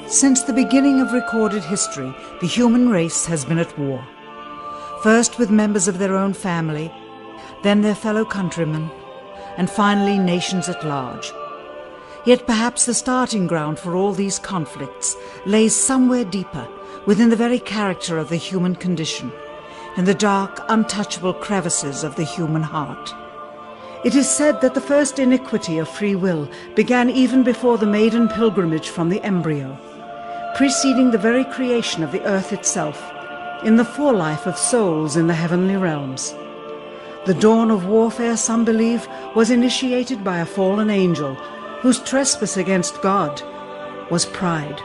Since the beginning of recorded history, the human race has been at war. First with members of their own family, then their fellow countrymen, and finally nations at large. Yet perhaps the starting ground for all these conflicts lays somewhere deeper, within the very character of the human condition, in the dark, untouchable crevices of the human heart. It is said that the first iniquity of free will began even before the maiden pilgrimage from the embryo, preceding the very creation of the earth itself, in the forelife of souls in the heavenly realms. The dawn of warfare, some believe, was initiated by a fallen angel whose trespass against God was pride.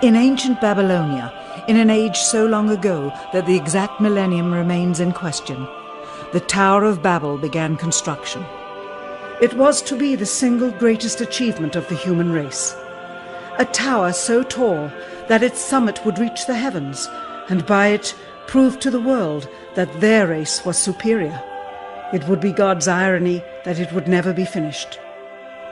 In ancient Babylonia, in an age so long ago that the exact millennium remains in question, the Tower of Babel began construction. It was to be the single greatest achievement of the human race. A tower so tall that its summit would reach the heavens, and by it prove to the world that their race was superior. It would be God's irony that it would never be finished.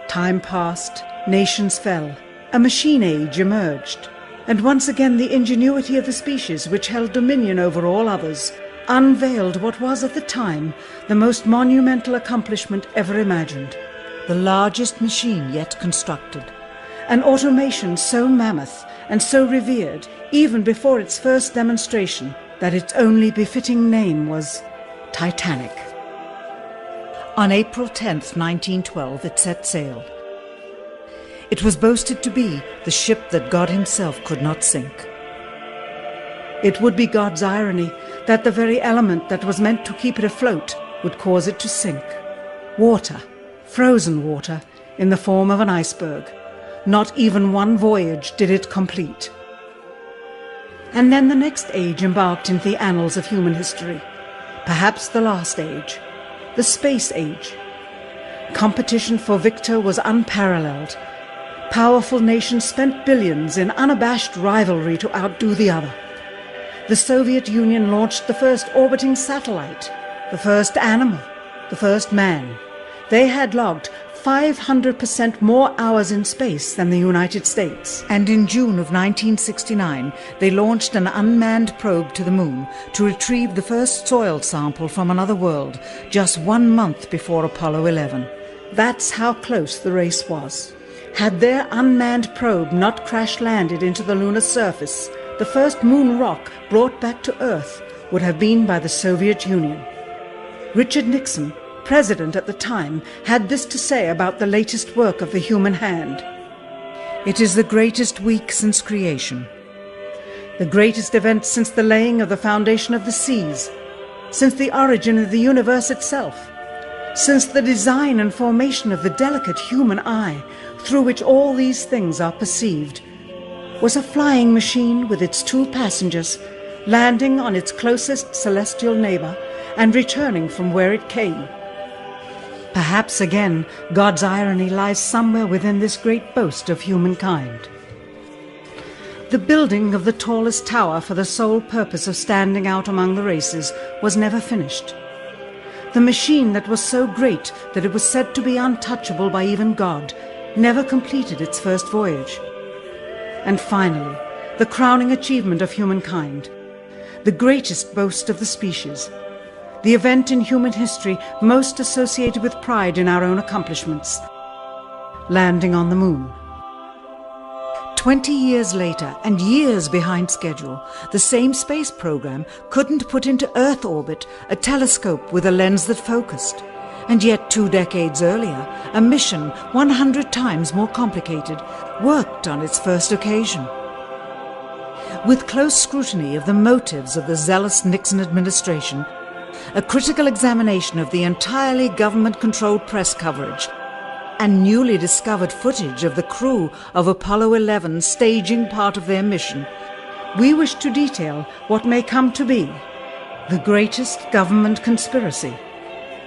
Time passed, nations fell, a machine age emerged, and once again the ingenuity of the species which held dominion over all others unveiled what was at the time the most monumental accomplishment ever imagined, the largest machine yet constructed, an automation so mammoth and so revered even before its first demonstration that its only befitting name was Titanic. On April 10th, 1912, it set sail. It was boasted to be the ship that God himself could not sink. It would be God's irony that the very element that was meant to keep it afloat would cause it to sink. Water, frozen water, in the form of an iceberg. Not even one voyage did it complete. And then the next age embarked into the annals of human history, perhaps the last age, the space age. Competition for victor was unparalleled. Powerful nations spent billions in unabashed rivalry to outdo the other. The Soviet Union launched the first orbiting satellite, the first animal, the first man. They had logged 500% more hours in space than the United States. And in June of 1969, they launched an unmanned probe to the moon to retrieve the first soil sample from another world, just 1 month before Apollo 11. That's how close the race was. Had their unmanned probe not crash-landed into the lunar surface, the first moon rock brought back to Earth would have been by the Soviet Union. Richard Nixon, president at the time, had this to say about the latest work of the human hand. It is the greatest week since creation, the greatest event since the laying of the foundation of the seas, since the origin of the universe itself, since the design and formation of the delicate human eye through which all these things are perceived, was a flying machine with its 2 passengers landing on its closest celestial neighbor and returning from where it came. Perhaps again God's irony lies somewhere within this great boast of humankind. The building of the tallest tower for the sole purpose of standing out among the races was never finished. The machine that was so great that it was said to be untouchable by even God never completed its first voyage. And finally, the crowning achievement of humankind, the greatest boast of the species, the event in human history most associated with pride in our own accomplishments, landing on the moon. 20 years later, and years behind schedule, the same space program couldn't put into Earth orbit a telescope with a lens that focused. And yet 2 decades earlier, a mission 100 times more complicated worked on its first occasion. With close scrutiny of the motives of the zealous Nixon administration, a critical examination of the entirely government-controlled press coverage, and newly discovered footage of the crew of Apollo 11 staging part of their mission, we wish to detail what may come to be the greatest government conspiracy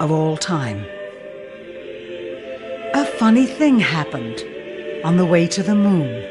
of all time. A funny thing happened on the way to the moon.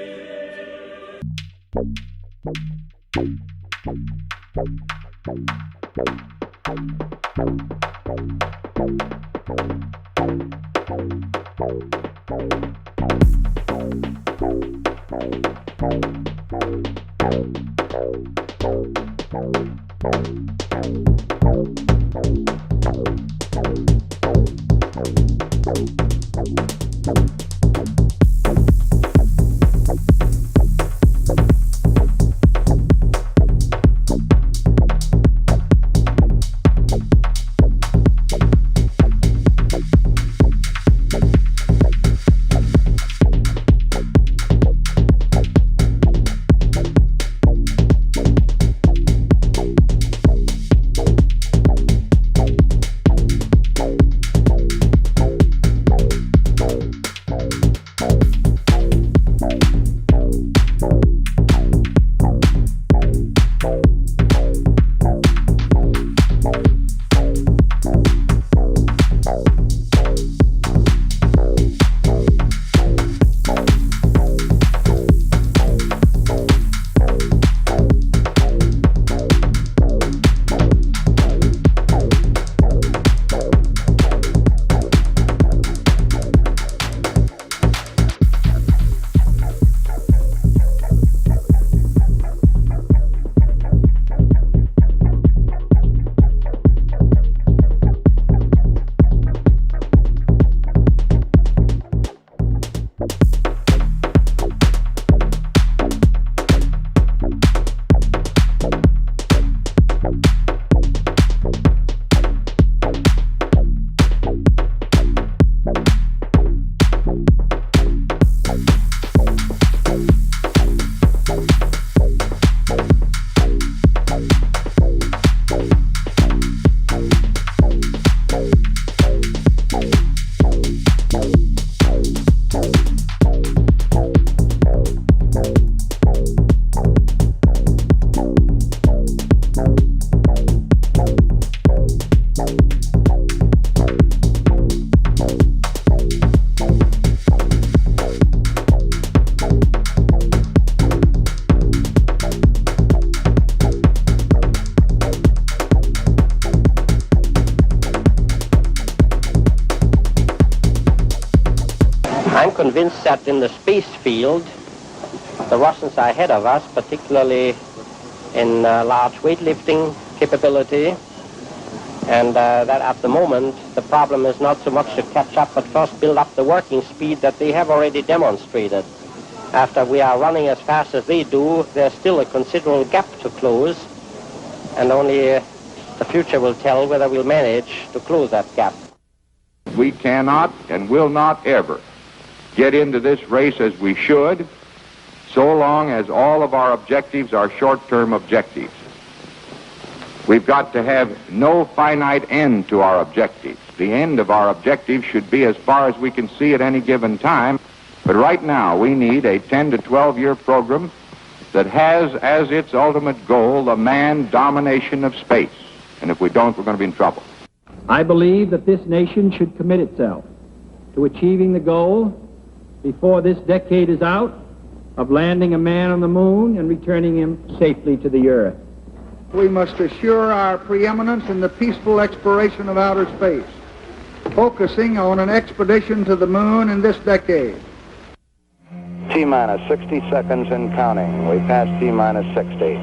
I'm convinced that in the space field, the Russians are ahead of us, particularly in large weightlifting capability, and that at the moment the problem is not so much to catch up, but first build up the working speed that they have already demonstrated. After we are running as fast as they do, there's still a considerable gap to close, and only the future will tell whether we'll manage to close that gap. We cannot and will not ever get into this race as we should, so long as all of our objectives are short-term objectives. We've got to have no finite end to our objectives. The end of our objectives should be as far as we can see at any given time, but right now we need a 10 to 12-year program that has as its ultimate goal the man domination of space. And if we don't, we're going to be in trouble. I believe that this nation should commit itself to achieving the goal before this decade is out of landing a man on the moon and returning him safely to the earth. We must assure our preeminence in the peaceful exploration of outer space, focusing on an expedition to the moon in this decade. T-minus 60 seconds and counting. We passed T-minus 60.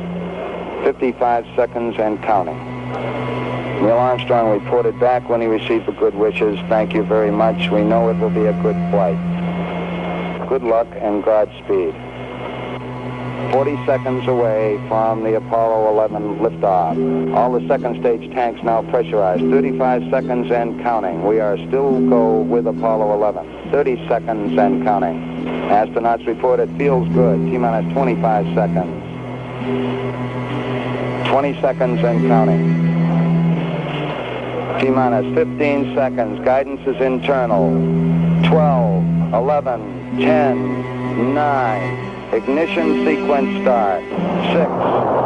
55 seconds and counting. Neil Armstrong reported back when he received the good wishes. Thank you very much. We know it will be a good flight. Good luck and Godspeed. 40 seconds away from the Apollo 11 liftoff. All the second stage tanks now pressurized. 35 seconds and counting. We are still go with Apollo 11. 30 seconds and counting. Astronauts report it feels good. T-minus 25 seconds. 20 seconds and counting. T-minus 15 seconds. Guidance is internal. 12, 11, 10, 9. Ignition sequence start. 6.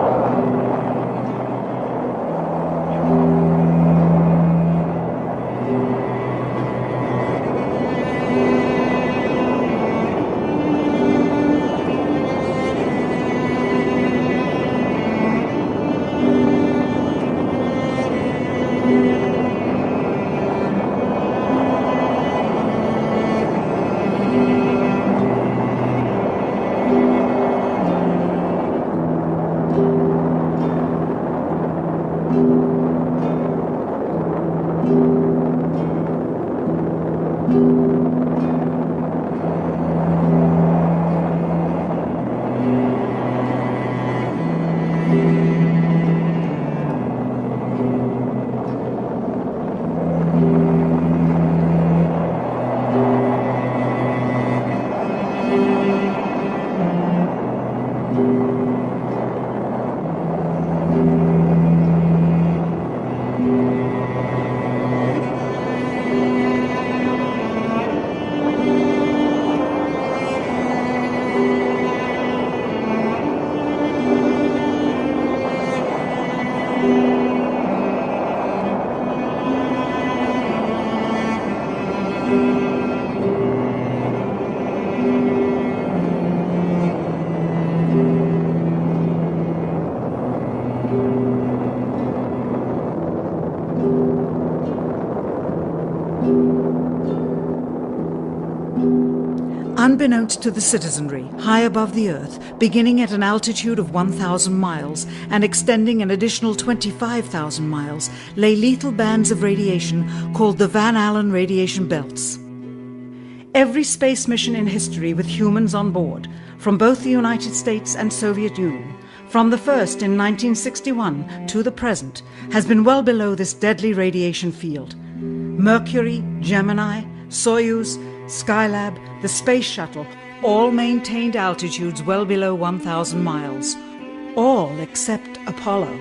Unbeknownst to the citizenry, high above the Earth, beginning at an altitude of 1,000 miles and extending an additional 25,000 miles, lay lethal bands of radiation called the Van Allen radiation belts. Every space mission in history with humans on board, from both the United States and Soviet Union, from the first in 1961 to the present, has been well below this deadly radiation field. Mercury, Gemini, Soyuz, Skylab, the Space Shuttle, all maintained altitudes well below 1,000 miles. All except Apollo.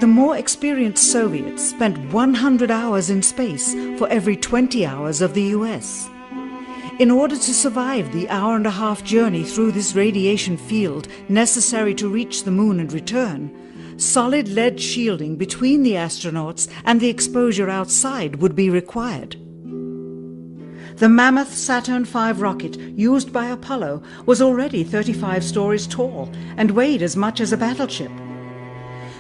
The more experienced Soviets spent 100 hours in space for every 20 hours of the US. In order to survive the hour-and-a-half journey through this radiation field necessary to reach the moon and return, solid lead shielding between the astronauts and the exposure outside would be required. The mammoth Saturn V rocket used by Apollo was already 35 stories tall and weighed as much as a battleship.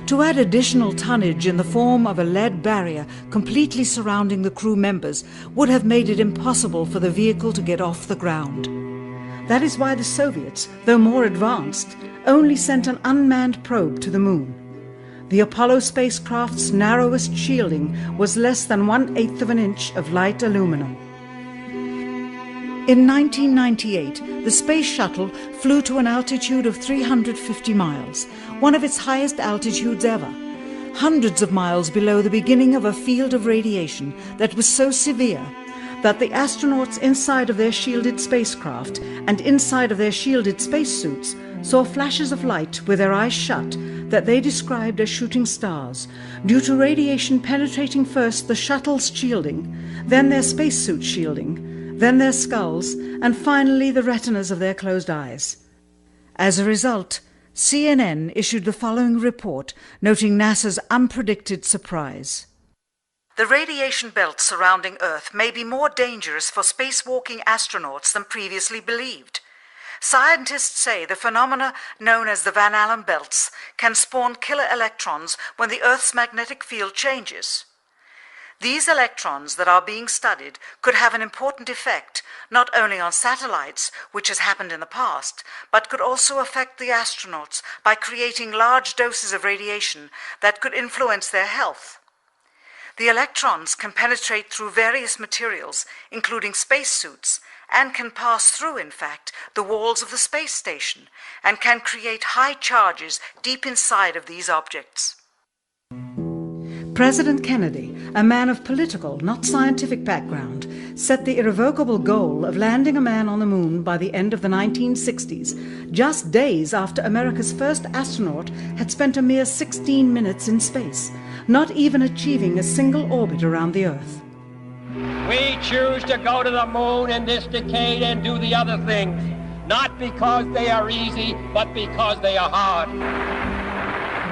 To add additional tonnage in the form of a lead barrier completely surrounding the crew members would have made it impossible for the vehicle to get off the ground. That is why the Soviets, though more advanced, only sent an unmanned probe to the moon. The Apollo spacecraft's narrowest shielding was less than 1/8 of an inch of light aluminum. In 1998, the Space Shuttle flew to an altitude of 350 miles, one of its highest altitudes ever, hundreds of miles below the beginning of a field of radiation that was so severe that the astronauts inside of their shielded spacecraft and inside of their shielded spacesuits saw flashes of light with their eyes shut that they described as shooting stars, due to radiation penetrating first the shuttle's shielding, then their spacesuit shielding, then their skulls, and finally the retinas of their closed eyes. As a result, CNN issued the following report noting NASA's unpredicted surprise. The radiation belt surrounding Earth may be more dangerous for spacewalking astronauts than previously believed. Scientists say the phenomena known as the Van Allen belts can spawn killer electrons when the Earth's magnetic field changes. These electrons that are being studied could have an important effect, not only on satellites, which has happened in the past, but could also affect the astronauts by creating large doses of radiation that could influence their health. The electrons can penetrate through various materials, including spacesuits, and can pass through, in fact, the walls of the space station, and can create high charges deep inside of these objects. President Kennedy, a man of political, not scientific background, set the irrevocable goal of landing a man on the moon by the end of the 1960s, just days after America's first astronaut had spent a mere 16 minutes in space, not even achieving a single orbit around the Earth. We choose to go to the moon in this decade and do the other things, not because they are easy, but because they are hard.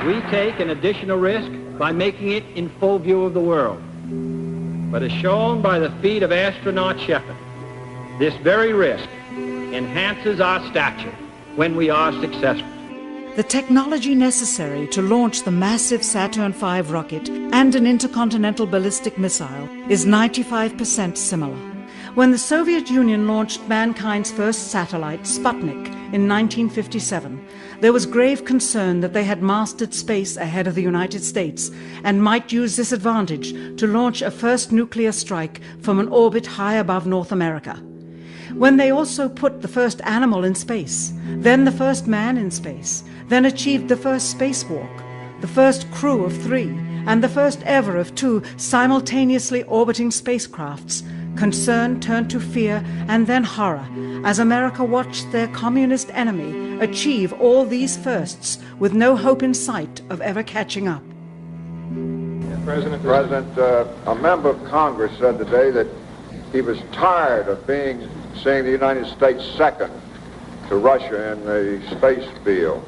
We take an additional risk by making it in full view of the world. But as shown by the feat of astronaut Shepard, this very risk enhances our stature when we are successful. The technology necessary to launch the massive Saturn V rocket and an intercontinental ballistic missile is 95% similar. When the Soviet Union launched mankind's first satellite, Sputnik, in 1957, there was grave concern that they had mastered space ahead of the United States and might use this advantage to launch a first nuclear strike from an orbit high above North America. When they also put the first animal in space, then the first man in space, then achieved the first spacewalk, the first crew of 3, and the first ever of 2 simultaneously orbiting spacecrafts, concern turned to fear and then horror as America watched their communist enemy achieve all these firsts with no hope in sight of ever catching up. President, a member of Congress said today that he was tired of seeing the United States second to Russia in the space field.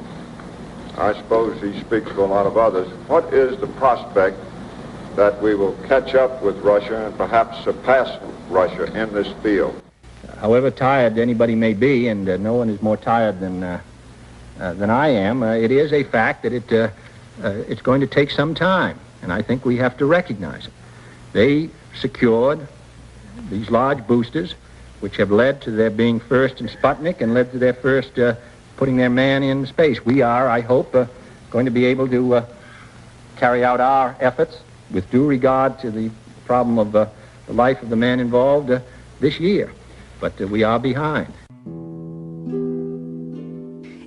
I suppose he speaks for a lot of others. What is the prospect that we will catch up with Russia and perhaps surpass Russia in this field? However tired anybody may be, and no one is more tired than I am, it is a fact that it's going to take some time, and I think we have to recognize it. They secured these large boosters which have led to their being first in Sputnik and led to their first putting their man in space. We are, I hope, going to be able to carry out our efforts with due regard to the problem of the life of the man involved this year. But we are behind.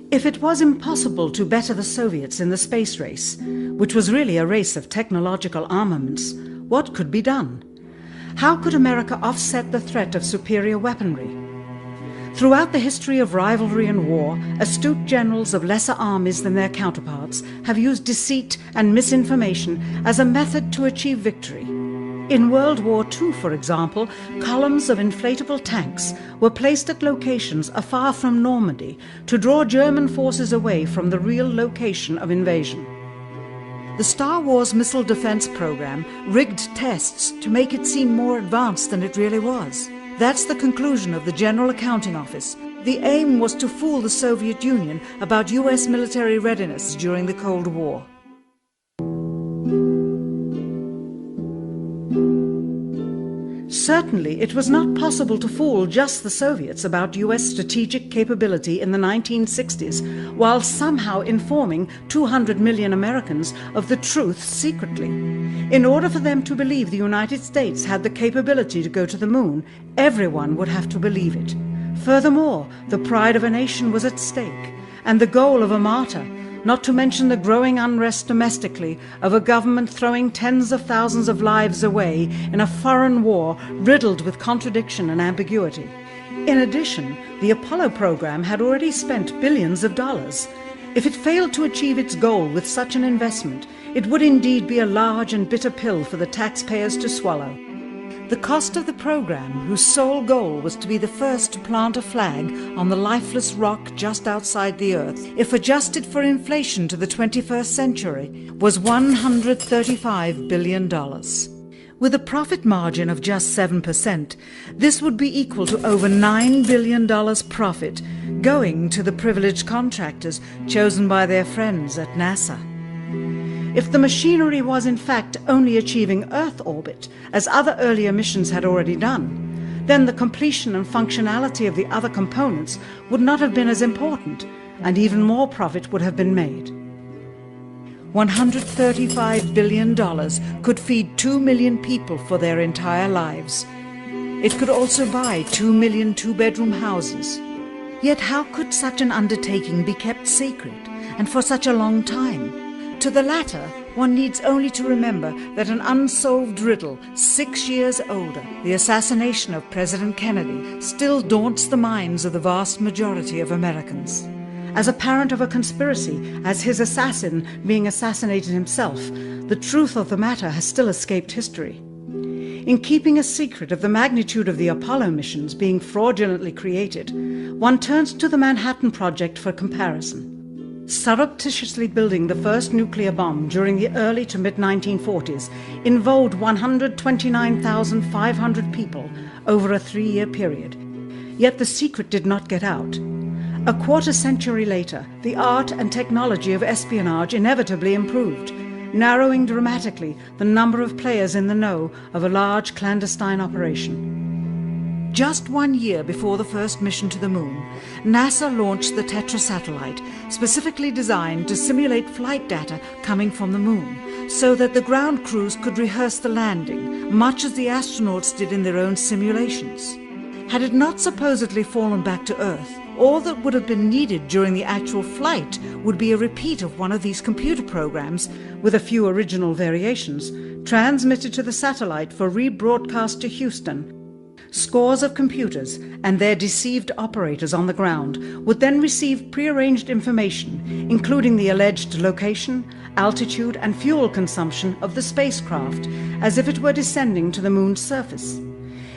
If it was impossible to better the Soviets in the space race, which was really a race of technological armaments, what could be done? How could America offset the threat of superior weaponry? Throughout the history of rivalry and war, astute generals of lesser armies than their counterparts have used deceit and misinformation as a method to achieve victory. In World War II, for example, columns of inflatable tanks were placed at locations afar from Normandy to draw German forces away from the real location of invasion. The Star Wars missile defense program rigged tests to make it seem more advanced than it really was. That's the conclusion of the General Accounting Office. The aim was to fool the Soviet Union about US military readiness during the Cold War. Certainly, it was not possible to fool just the Soviets about US strategic capability in the 1960s, while somehow informing 200 million Americans of the truth secretly. In order for them to believe the United States had the capability to go to the moon, everyone would have to believe it. Furthermore, the pride of a nation was at stake, and the goal of a martyr, not to mention the growing unrest domestically of a government throwing tens of thousands of lives away in a foreign war riddled with contradiction and ambiguity. In addition, the Apollo program had already spent billions of dollars. If it failed to achieve its goal with such an investment, it would indeed be a large and bitter pill for the taxpayers to swallow. The cost of the program, whose sole goal was to be the first to plant a flag on the lifeless rock just outside the Earth, if adjusted for inflation to the 21st century, was $135 billion. With a profit margin of just 7%, this would be equal to over $9 billion profit going to the privileged contractors chosen by their friends at NASA. If the machinery was in fact only achieving Earth orbit, as other earlier missions had already done, then the completion and functionality of the other components would not have been as important, and even more profit would have been made. $135 billion could feed 2 million people for their entire lives. It could also buy 2 million two-bedroom houses. Yet how could such an undertaking be kept secret, and for such a long time? To the latter, one needs only to remember that an unsolved riddle 6 years older, the assassination of President Kennedy, still daunts the minds of the vast majority of Americans. As a parent of a conspiracy, as his assassin being assassinated himself, the truth of the matter has still escaped history. In keeping a secret of the magnitude of the Apollo missions being fraudulently created, one turns to the Manhattan Project for comparison. Surreptitiously building the first nuclear bomb during the early to mid-1940s involved 129,500 people over a 3-year period. Yet the secret did not get out. A quarter century later, the art and technology of espionage inevitably improved, narrowing dramatically the number of players in the know of a large clandestine operation. Just 1 year before the first mission to the moon, NASA launched the Tetra satellite, specifically designed to simulate flight data coming from the moon, so that the ground crews could rehearse the landing, much as the astronauts did in their own simulations. Had it not supposedly fallen back to Earth, all that would have been needed during the actual flight would be a repeat of one of these computer programs, with a few original variations, transmitted to the satellite for rebroadcast to Houston. Scores of computers and their deceived operators on the ground would then receive prearranged information, including the alleged location, altitude and fuel consumption of the spacecraft, as if it were descending to the moon's surface.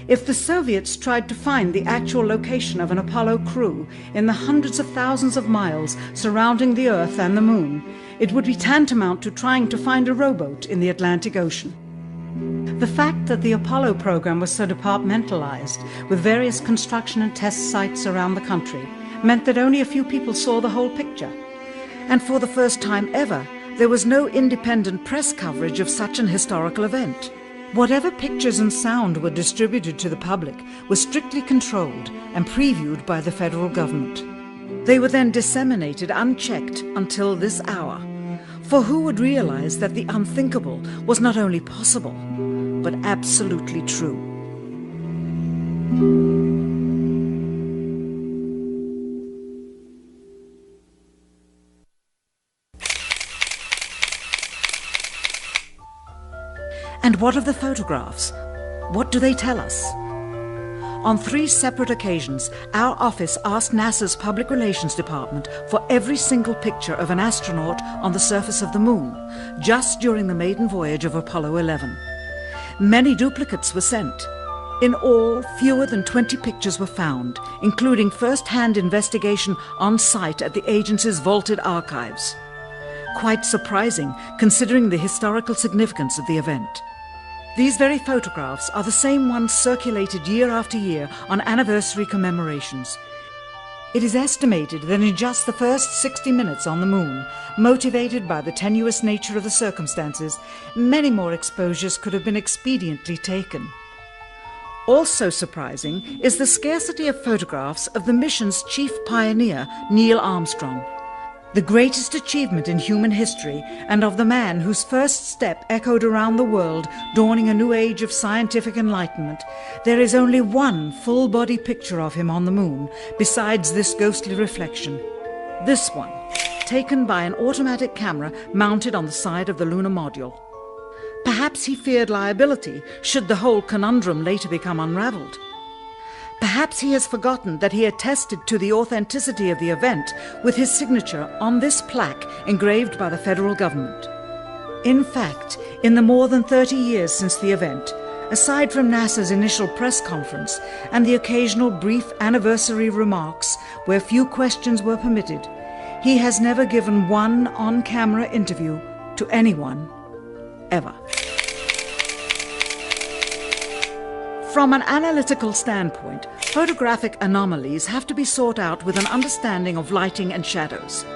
If the Soviets tried to find the actual location of an Apollo crew in the hundreds of thousands of miles surrounding the Earth and the moon, it would be tantamount to trying to find a rowboat in the Atlantic Ocean. The fact that the Apollo program was so departmentalized, with various construction and test sites around the country, meant that only a few people saw the whole picture. And for the first time ever, there was no independent press coverage of such an historical event. Whatever pictures and sound were distributed to the public were strictly controlled and previewed by the federal government. They were then disseminated unchecked until this hour. For who would realize that the unthinkable was not only possible, but absolutely true? And what of the photographs? What do they tell us? On 3 separate occasions, our office asked NASA's Public Relations Department for every single picture of an astronaut on the surface of the Moon, just during the maiden voyage of Apollo 11. Many duplicates were sent. In all, fewer than 20 pictures were found, including first-hand investigation on site at the agency's vaulted archives. Quite surprising, considering the historical significance of the event. These very photographs are the same ones circulated year after year on anniversary commemorations. It is estimated that in just the first 60 minutes on the Moon, motivated by the tenuous nature of the circumstances, many more exposures could have been expediently taken. Also surprising is the scarcity of photographs of the mission's chief pioneer, Neil Armstrong, the greatest achievement in human history, and of the man whose first step echoed around the world, dawning a new age of scientific enlightenment. There is only one full-body picture of him on the Moon, besides this ghostly reflection. This one, taken by an automatic camera mounted on the side of the lunar module. Perhaps he feared liability should the whole conundrum later become unraveled. Perhaps he has forgotten that he attested to the authenticity of the event with his signature on this plaque engraved by the federal government. In fact, in the more than 30 years since the event, aside from NASA's initial press conference and the occasional brief anniversary remarks where few questions were permitted, he has never given one on-camera interview to anyone, ever. From an analytical standpoint, photographic anomalies have to be sought out with an understanding of lighting and shadows.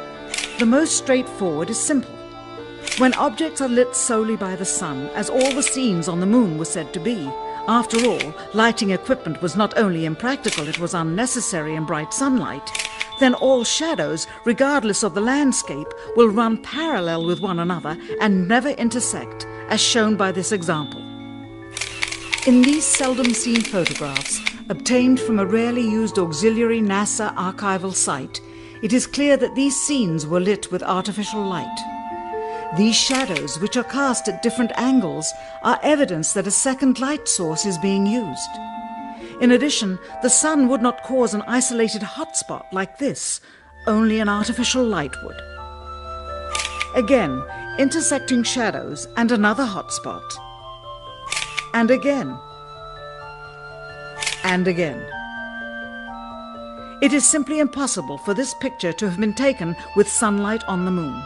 The most straightforward is simple. When objects are lit solely by the sun, as all the scenes on the Moon were said to be, after all, lighting equipment was not only impractical, it was unnecessary in bright sunlight, then all shadows, regardless of the landscape, will run parallel with one another and never intersect, as shown by this example. In these seldom-seen photographs, obtained from a rarely used auxiliary NASA archival site, it is clear that these scenes were lit with artificial light. These shadows, which are cast at different angles, are evidence that a second light source is being used. In addition, the sun would not cause an isolated hotspot like this, only an artificial light would. Again, intersecting shadows and another hotspot. And again. And again. It is simply impossible for this picture to have been taken with sunlight on the Moon.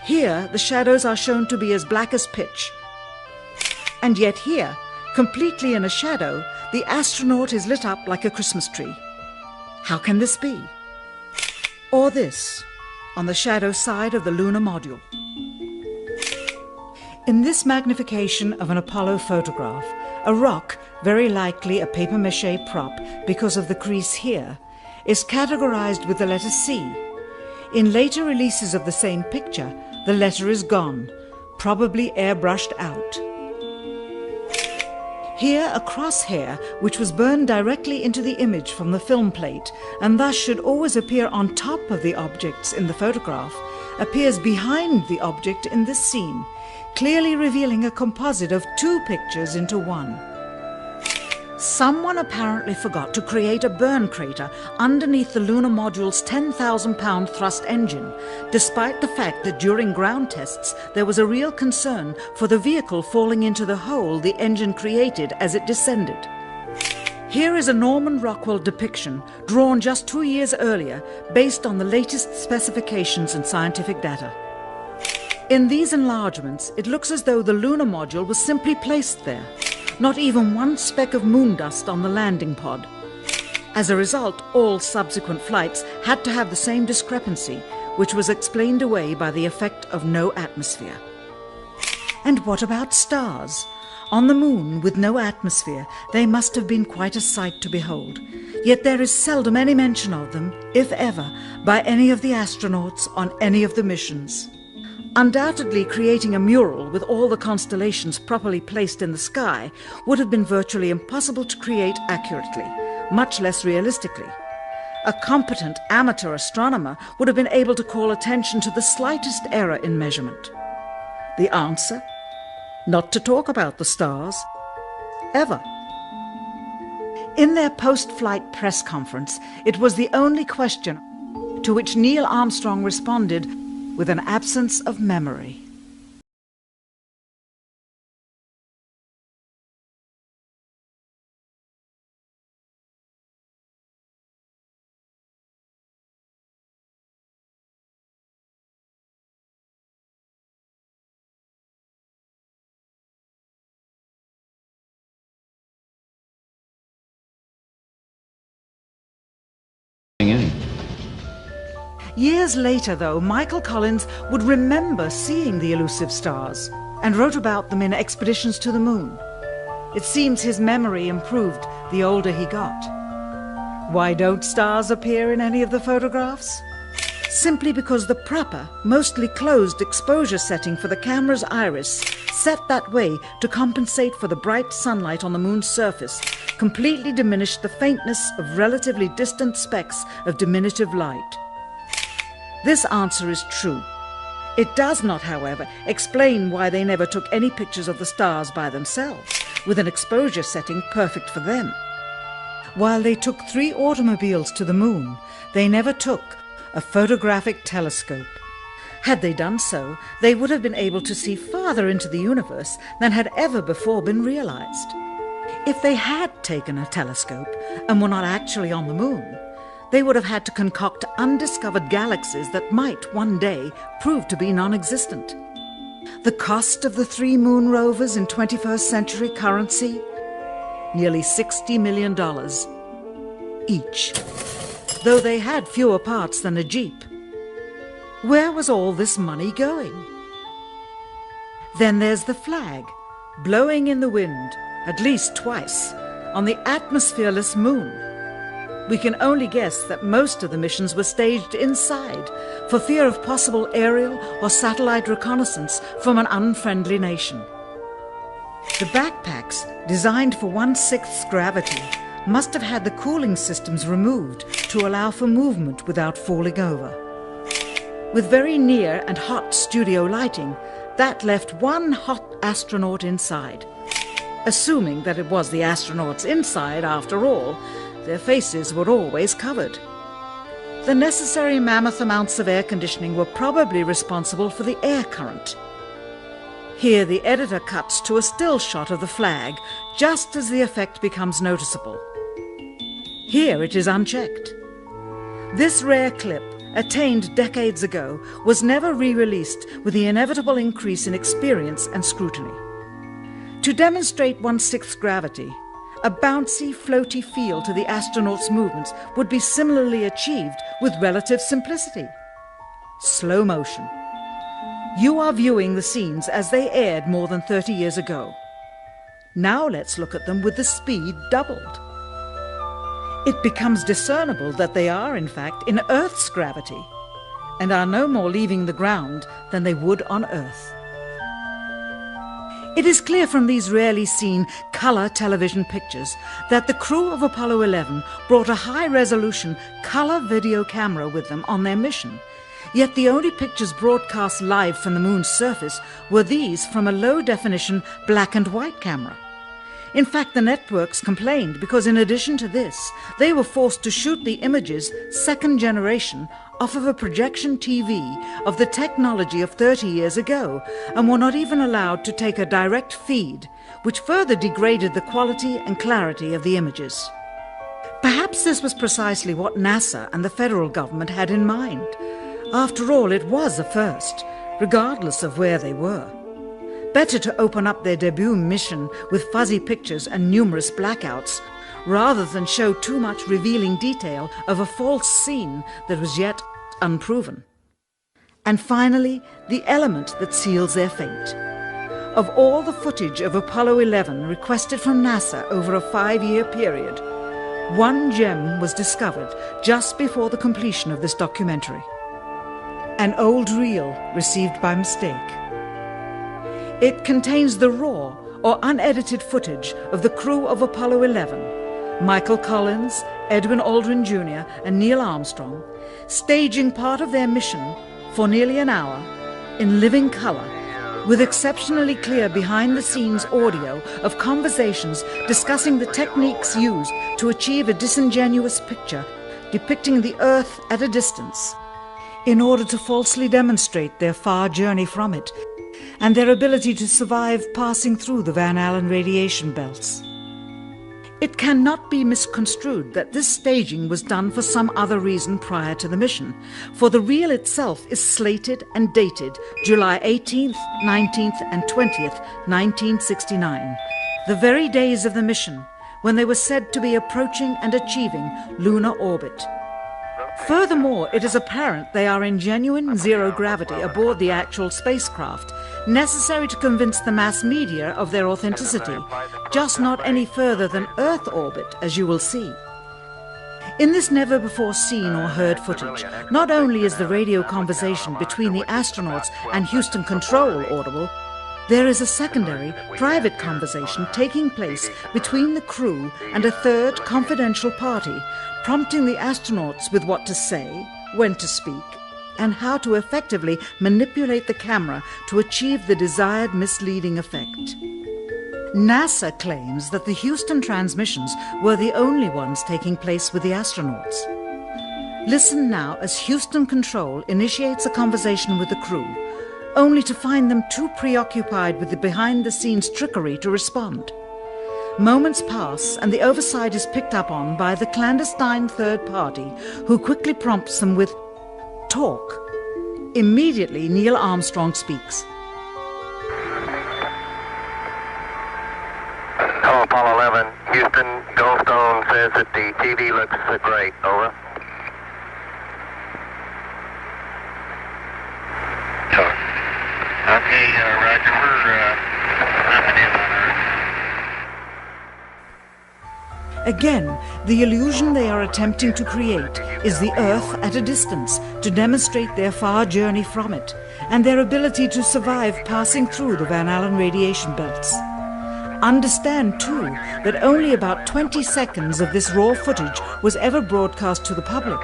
Here, the shadows are shown to be as black as pitch. And yet here, completely in a shadow, the astronaut is lit up like a Christmas tree. How can this be? Or this, on the shadow side of the lunar module. In this magnification of an Apollo photograph, a rock, very likely a papier-mâché prop because of the crease here, is categorized with the letter C. In later releases of the same picture, the letter is gone, probably airbrushed out. Here, a crosshair, which was burned directly into the image from the film plate, and thus should always appear on top of the objects in the photograph, appears behind the object in this scene, clearly revealing a composite of 2 pictures into one. Someone apparently forgot to create a burn crater underneath the lunar module's 10,000-pound thrust engine, despite the fact that during ground tests there was a real concern for the vehicle falling into the hole the engine created as it descended. Here is a Norman Rockwell depiction drawn just 2 years earlier based on the latest specifications and scientific data. In these enlargements, it looks as though the lunar module was simply placed there. Not even one speck of moon dust on the landing pod. As a result, all subsequent flights had to have the same discrepancy, which was explained away by the effect of no atmosphere. And what about stars? On the moon, with no atmosphere, they must have been quite a sight to behold. Yet there is seldom any mention of them, if ever, by any of the astronauts on any of the missions. Undoubtedly, creating a mural with all the constellations properly placed in the sky would have been virtually impossible to create accurately, much less realistically. A competent amateur astronomer would have been able to call attention to the slightest error in measurement. The answer? Not to talk about the stars. Ever. In their post-flight press conference, it was the only question to which Neil Armstrong responded with an absence of memory. Years later, though, Michael Collins would remember seeing the elusive stars and wrote about them in Expeditions to the Moon. It seems his memory improved the older he got. Why don't stars appear in any of the photographs? Simply because the proper, mostly closed exposure setting for the camera's iris, set that way to compensate for the bright sunlight on the moon's surface, completely diminished the faintness of relatively distant specks of diminutive light. This answer is true. It does not, however, explain why they never took any pictures of the stars by themselves, with an exposure setting perfect for them. While they took 3 automobiles to the moon, they never took a photographic telescope. Had they done so, they would have been able to see farther into the universe than had ever before been realized. If they had taken a telescope and were not actually on the moon, they would have had to concoct undiscovered galaxies that might one day prove to be non-existent. The cost of the 3 moon rovers in 21st century currency? Nearly $60 million each, though they had fewer parts than a Jeep. Where was all this money going? Then there's the flag, blowing in the wind, at least twice, on the atmosphereless moon. We can only guess that most of the missions were staged inside for fear of possible aerial or satellite reconnaissance from an unfriendly nation. The backpacks, designed for 1/6 gravity, must have had the cooling systems removed to allow for movement without falling over. With very near and hot studio lighting, that left one hot astronaut inside. Assuming that it was the astronauts inside, after all, their faces were always covered. The necessary mammoth amounts of air conditioning were probably responsible for the air current. Here the editor cuts to a still shot of the flag, just as the effect becomes noticeable. Here it is unchecked. This rare clip, attained decades ago, was never re-released with the inevitable increase in experience and scrutiny. To demonstrate 1/6 gravity, a bouncy, floaty feel to the astronauts' movements would be similarly achieved with relative simplicity. Slow motion. You are viewing the scenes as they aired more than 30 years ago. Now let's look at them with the speed doubled. It becomes discernible that they are, in fact, in Earth's gravity, and are no more leaving the ground than they would on Earth. It is clear from these rarely seen colour television pictures that the crew of Apollo 11 brought a high-resolution colour video camera with them on their mission, yet the only pictures broadcast live from the moon's surface were these from a low-definition black and white camera. In fact, the networks complained because in addition to this, they were forced to shoot the images, second generation, off of a projection TV of the technology of 30 years ago, and were not even allowed to take a direct feed, which further degraded the quality and clarity of the images. Perhaps this was precisely what NASA and the federal government had in mind. After all, it was a first, regardless of where they were. Better to open up their debut mission with fuzzy pictures and numerous blackouts, rather than show too much revealing detail of a false scene that was yet unproven. And finally, the element that seals their fate. Of all the footage of Apollo 11 requested from NASA over a 5-year period, one gem was discovered just before the completion of this documentary. An old reel received by mistake. It contains the raw or unedited footage of the crew of Apollo 11, Michael Collins, Edwin Aldrin Jr. and Neil Armstrong, staging part of their mission for nearly an hour in living color, with exceptionally clear behind-the-scenes audio of conversations discussing the techniques used to achieve a disingenuous picture depicting the Earth at a distance, in order to falsely demonstrate their far journey from it and their ability to survive passing through the Van Allen radiation belts. It cannot be misconstrued that this staging was done for some other reason prior to the mission, for the reel itself is slated and dated July 18th, 19th and 20th, 1969, the very days of the mission when they were said to be approaching and achieving lunar orbit. Furthermore, it is apparent they are in genuine zero gravity aboard the actual spacecraft, necessary to convince the mass media of their authenticity, just not any further than Earth orbit, as you will see. In this never-before-seen or heard footage, not only is the radio conversation between the astronauts and Houston Control audible, there is a secondary, private conversation taking place between the crew and a third confidential party, prompting the astronauts with what to say, when to speak, and how to effectively manipulate the camera to achieve the desired misleading effect. NASA claims that the Houston transmissions were the only ones taking place with the astronauts. Listen now as Houston Control initiates a conversation with the crew, only to find them too preoccupied with the behind-the-scenes trickery to respond. Moments pass and the oversight is picked up on by the clandestine third party, who quickly prompts them with talk. Immediately, Neil Armstrong speaks. Hello, Apollo 11. Houston, Goldstone says that the TV looks great. Over. Okay, Roger. We're coming in on Earth. Again, the illusion they are attempting to create is the Earth at a distance to demonstrate their far journey from it and their ability to survive passing through the Van Allen radiation belts. Understand, too, that only about 20 seconds of this raw footage was ever broadcast to the public,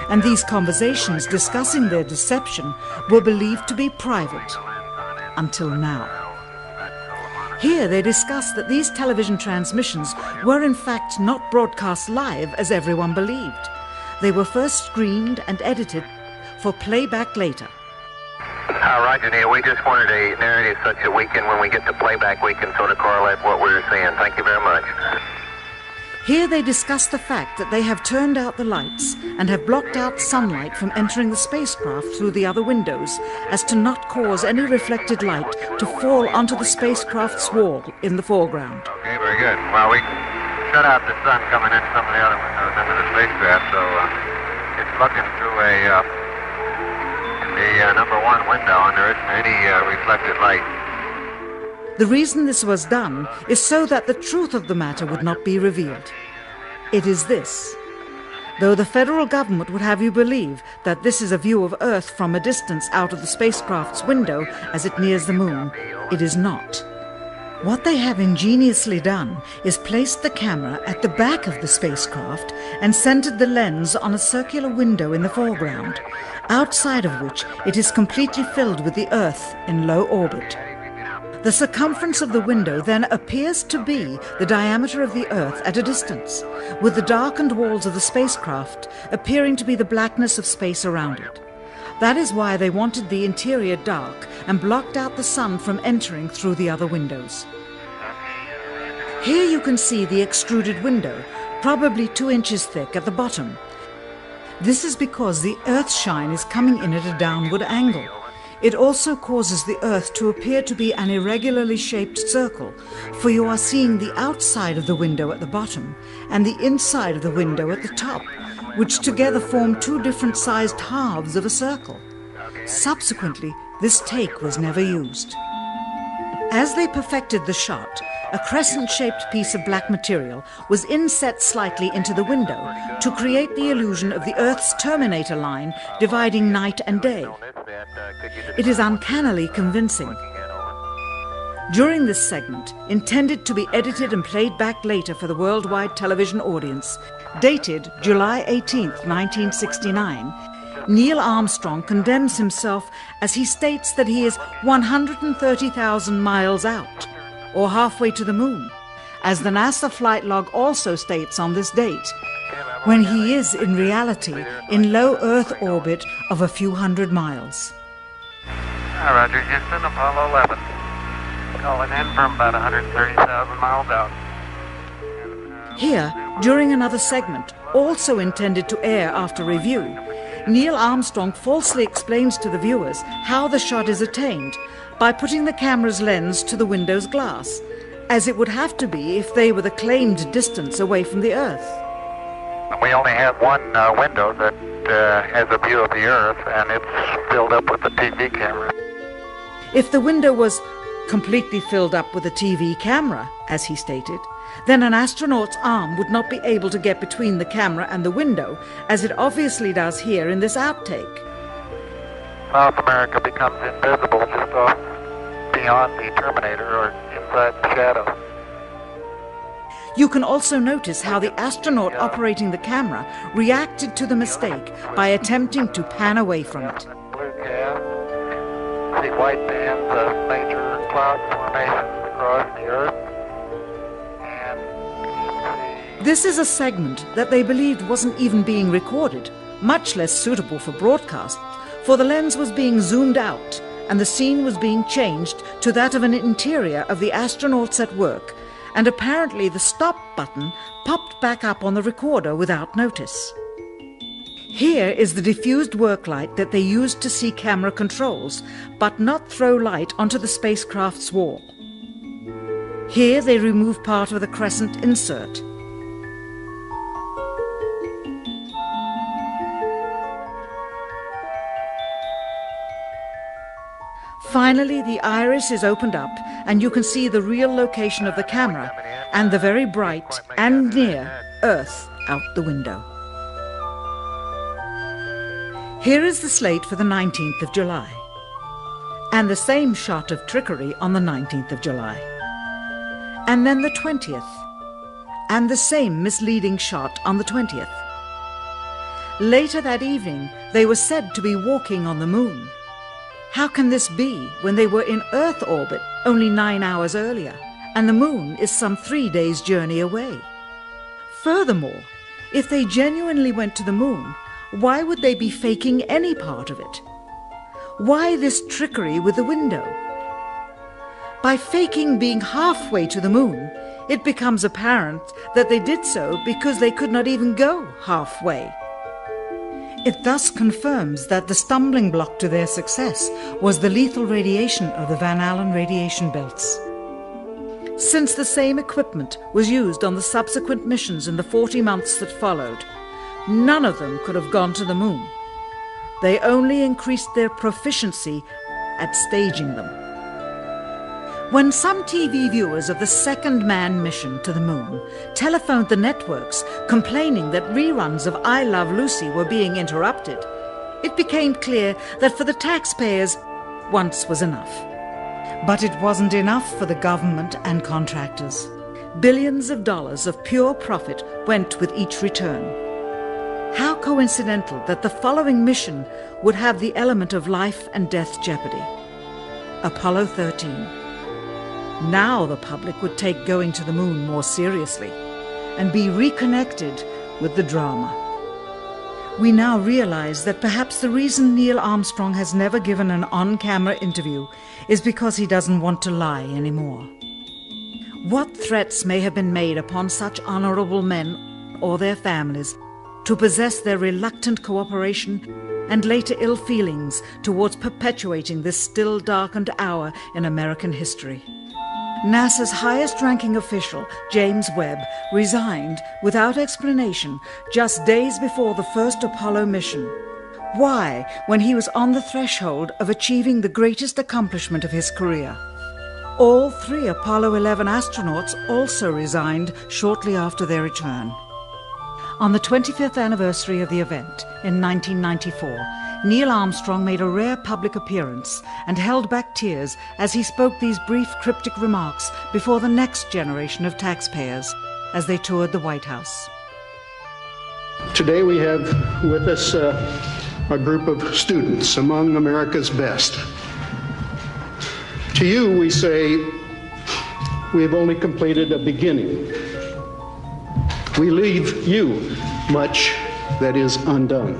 and these conversations discussing their deception were believed to be private. Until now. Here they discuss that these television transmissions were in fact not broadcast live as everyone believed. They were first screened and edited for playback later. Roger, Neil. We just wanted a narrative such that we can, when we get to playback, we can sort of correlate what we were seeing. Thank you very much. Here they discuss the fact that they have turned out the lights and have blocked out sunlight from entering the spacecraft through the other windows, as to not cause any reflected light to fall onto the spacecraft's wall in the foreground. Okay, very good. Well, we shut out the sun coming in some of the other windows into the spacecraft, so it's looking through the number one window, and there isn't any reflected light. The reason this was done is so that the truth of the matter would not be revealed. It is this. Though the federal government would have you believe that this is a view of Earth from a distance out of the spacecraft's window as it nears the moon, it is not. What they have ingeniously done is placed the camera at the back of the spacecraft and centered the lens on a circular window in the foreground, outside of which it is completely filled with the Earth in low orbit. The circumference of the window then appears to be the diameter of the Earth at a distance, with the darkened walls of the spacecraft appearing to be the blackness of space around it. That is why they wanted the interior dark and blocked out the sun from entering through the other windows. Here you can see the extruded window, probably 2 inches thick at the bottom. This is because the Earth's shine is coming in at a downward angle. It also causes the Earth to appear to be an irregularly shaped circle, for you are seeing the outside of the window at the bottom and the inside of the window at the top, which together form 2 different sized halves of a circle. Subsequently, this take was never used. As they perfected the shot, a crescent-shaped piece of black material was inset slightly into the window to create the illusion of the Earth's terminator line dividing night and day. It is uncannily convincing. During this segment, intended to be edited and played back later for the worldwide television audience, dated July 18, 1969, Neil Armstrong condemns himself as he states that he is 130,000 miles out, or halfway to the moon, as the NASA flight log also states on this date, when he is in reality in low Earth orbit of a few hundred miles. Roger, Houston, Apollo 11. Calling in from about 130,000 miles out. Here, during another segment, also intended to air after review, Neil Armstrong falsely explains to the viewers how the shot is attained by putting the camera's lens to the window's glass, as it would have to be if they were the claimed distance away from the Earth. We only have one window that has a view of the Earth, and it's filled up with the TV camera. If the window was completely filled up with a TV camera, as he stated, then an astronaut's arm would not be able to get between the camera and the window, as it obviously does here in this outtake. South America becomes invisible just off beyond the terminator or inside the shadow. You can also notice how the astronaut operating the camera reacted to the mistake by attempting to pan away from it. Blue gas, see white bands of major cloud formations across the Earth. This is a segment that they believed wasn't even being recorded, much less suitable for broadcast, for the lens was being zoomed out and the scene was being changed to that of an interior of the astronauts at work, and apparently the stop button popped back up on the recorder without notice. Here is the diffused work light that they used to see camera controls, but not throw light onto the spacecraft's wall. Here they remove part of the crescent insert. Finally, the iris is opened up and you can see the real location of the camera and the very bright and near Earth out the window. Here is the slate for the 19th of July, and the same shot of trickery on the 19th of July, and then the 20th, and the same misleading shot on the 20th. Later that evening, they were said to be walking on the moon. How can this be when they were in Earth orbit only 9 hours earlier, and the moon is some 3 days' journey away? Furthermore, if they genuinely went to the moon, why would they be faking any part of it? Why this trickery with the window? By faking being halfway to the moon, it becomes apparent that they did so because they could not even go halfway. It thus confirms that the stumbling block to their success was the lethal radiation of the Van Allen radiation belts. Since the same equipment was used on the subsequent missions in the 40 months that followed, none of them could have gone to the moon. They only increased their proficiency at staging them. When some TV viewers of the second manned mission to the moon telephoned the networks complaining that reruns of I Love Lucy were being interrupted, it became clear that for the taxpayers, once was enough. But it wasn't enough for the government and contractors. Billions of dollars of pure profit went with each return. How coincidental that the following mission would have the element of life and death jeopardy. Apollo 13. Now the public would take going to the moon more seriously and be reconnected with the drama. We now realize that perhaps the reason Neil Armstrong has never given an on-camera interview is because he doesn't want to lie anymore. What threats may have been made upon such honorable men or their families to possess their reluctant cooperation and later ill feelings towards perpetuating this still darkened hour in American history. NASA's highest-ranking official, James Webb, resigned without explanation just days before the first Apollo mission. Why, when he was on the threshold of achieving the greatest accomplishment of his career? All 3 Apollo 11 astronauts also resigned shortly after their return. On the 25th anniversary of the event in 1994, Neil Armstrong made a rare public appearance and held back tears as he spoke these brief cryptic remarks before the next generation of taxpayers as they toured the White House. Today we have with us a group of students among America's best. To you we say, we have only completed a beginning. We leave you much that is undone.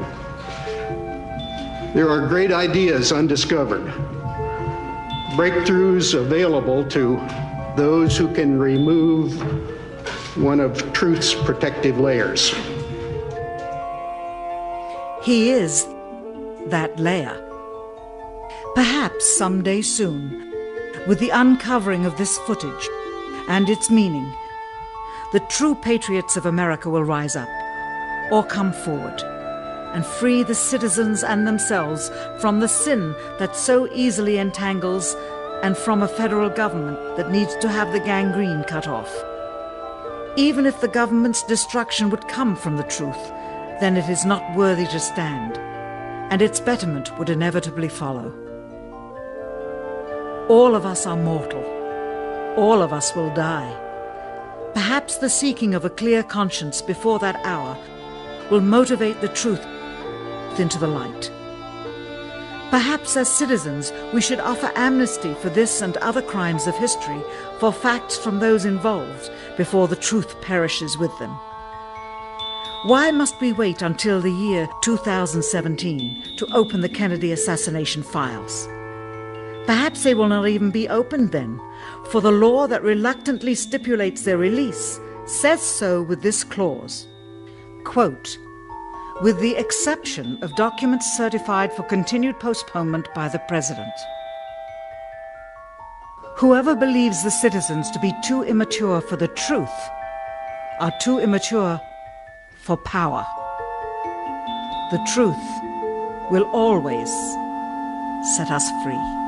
There are great ideas undiscovered, breakthroughs available to those who can remove one of truth's protective layers. He is that layer. Perhaps someday soon, with the uncovering of this footage and its meaning, the true patriots of America will rise up or come forward and free the citizens and themselves from the sin that so easily entangles and from a federal government that needs to have the gangrene cut off. Even if the government's destruction would come from the truth, then it is not worthy to stand, and its betterment would inevitably follow. All of us are mortal. All of us will die. Perhaps the seeking of a clear conscience before that hour will motivate the truth into the light. Perhaps as citizens we should offer amnesty for this and other crimes of history, for facts from those involved, before the truth perishes with them. Why must we wait until the year 2017 to open the Kennedy assassination files? Perhaps they will not even be opened then, for the law that reluctantly stipulates their release says so with this clause, quote, with the exception of documents certified for continued postponement by the President. Whoever believes the citizens to be too immature for the truth are too immature for power. The truth will always set us free.